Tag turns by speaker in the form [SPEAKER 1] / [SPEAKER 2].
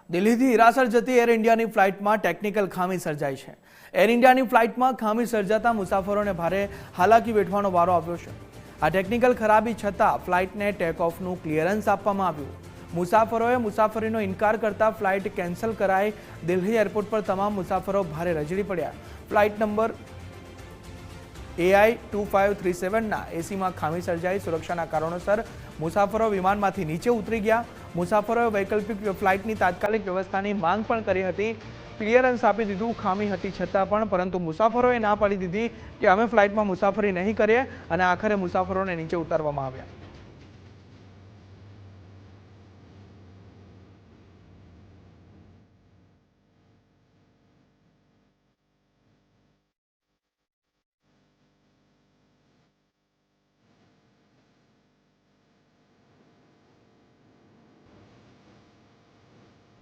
[SPEAKER 1] દિલ્હીથી હિરાસર જતી એર ઇન્ડિયાની ફ્લાઇટમાં ટેકનિકલ ખામી સર્જાઈ છે। એર ઇન્ડિયાની ફ્લાઇટમાં ખામી સર્જાતા મુસાફરોને ભારે હાલાકી વેઠવાનો વારો આવ્યો છે। આ ટેકનિકલ ખરાબી છતાં ફ્લાઇટને ટેક ઓફનું ક્લિયરન્સ આપવામાં આવ્યું। મુસાફરોએ મુસાફરીનો ઇનકાર કરતા ફ્લાઇટ કેન્સલ કરાઈ। દિલ્હી એરપોર્ટ પર તમામ મુસાફરો ભારે રજડી પડ્યા। ફ્લાઇટ નંબર AI2537ના એસીમાં ખામી સર્જાઈ। સુરક્ષાના કારણોસર મુસાફરો વિમાનમાંથી નીચે ઉતરી ગયા। મુસાફરોએ વૈકલ્પિક ફ્લાઇટની તાત્કાલિક વ્યવસ્થાની માંગ પણ કરી હતી। ક્લિયરન્સ આપી દીધું ખામી હતી છતાં પણ, પરંતુ મુસાફરોએ ના પાડી દીધી કે અમે ફ્લાઇટમાં મુસાફરી નહીં કરીએ અને આખરે મુસાફરોને નીચે ઉતારવામાં આવ્યા।